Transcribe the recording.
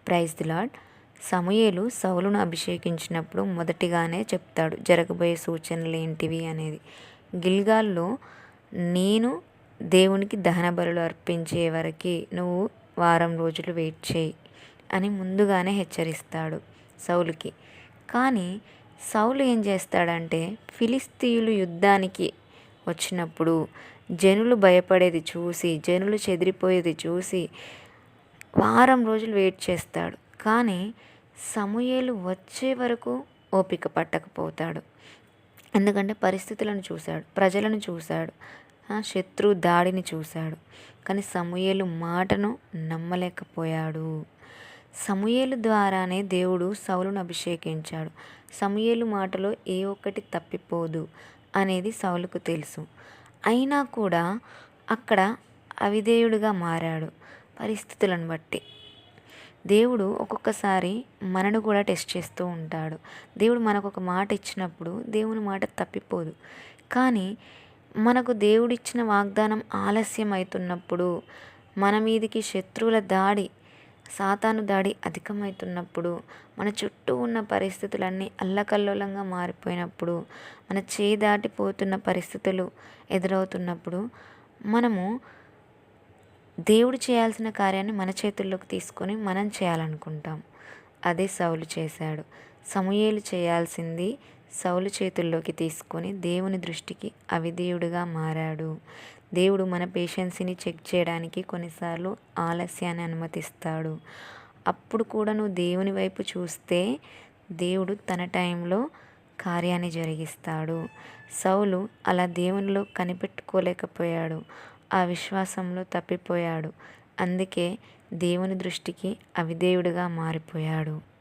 Praise the lord. సమూయేలు సౌలును అభిషేకించినప్పుడు మొదటిగానే చెప్తాడు జరగబోయే సూచనలు ఏంటివి అనేది. గిల్గాల్లో నేను దేవునికి దహన బలులు అర్పించే వరకు నువ్వు వారం రోజులు వెయిట్ చేయి అని ముందుగానే హెచ్చరిస్తాడు సౌలుకి. కానీ సౌలు ఏం చేస్తాడంటే ఫిలిస్తీయులు యుద్ధానికి వచ్చినప్పుడు జనులు భయపడేది చూసి, జనులు చెదిరిపోయేది చూసి వారం రోజులు వెయిట్ చేస్తాడు. కానీ సమూయేలు వచ్చే వరకు ఓపిక పట్టకపోతాడు. ఎందుకంటే పరిస్థితులను చూశాడు, ప్రజలను చూశాడు, శత్రు దాడిని చూశాడు. కానీ సమూయేలు మాటను నమ్మలేకపోయాడు. సమూయేలు ద్వారానే దేవుడు సౌలును అభిషేకించాడు. సమూయేలు మాటలో ఏ ఒక్కటి తప్పిపోదు అనేది సౌలుకు తెలుసు. అయినా కూడా అక్కడ అవిధేయుడిగా మారాడు పరిస్థితులను బట్టి. దేవుడు ఒక్కొక్కసారి మనను కూడా టెస్ట్ చేస్తూ ఉంటాడు. దేవుడు మనకు ఒక మాట ఇచ్చినప్పుడు దేవుని మాట తప్పిపోదు. కానీ మనకు దేవుడిచ్చిన వాగ్దానం ఆలస్యం అవుతున్నప్పుడు, మన మీదికి శత్రువుల దాడి, సాతాను దాడి అధికమవుతున్నప్పుడు, మన చుట్టూ ఉన్న పరిస్థితులన్నీ అల్లకల్లోలంగా మారిపోయినప్పుడు, మన చేయి దాటిపోతున్న పరిస్థితులు ఎదురవుతున్నప్పుడు మనము దేవుడు చేయాల్సిన కార్యాన్ని మన చేతుల్లోకి తీసుకొని మనం చేయాలనుకుంటాం. అదే సౌలు చేశాడు. సమూయేలు చేయాల్సింది సౌలు చేతుల్లోకి తీసుకొని దేవుని దృష్టికి అవిధేయుడిగా మారాడు. దేవుడు మన పేషెన్సీని చెక్ చేయడానికి కొన్నిసార్లు ఆలస్యాన్ని అనుమతిస్తాడు. అప్పుడు కూడా నువ్వు దేవుని వైపు చూస్తే దేవుడు తన టైంలో కార్యాన్ని జరిగిస్తాడు. సౌలు అలా దేవునిలో కనిపెట్టుకోలేకపోయాడు. ఆ విశ్వాసంలో తప్పిపోయాడు. అందుకే దేవుని దృష్టికి అవిధేయుడిగా మారిపోయాడు.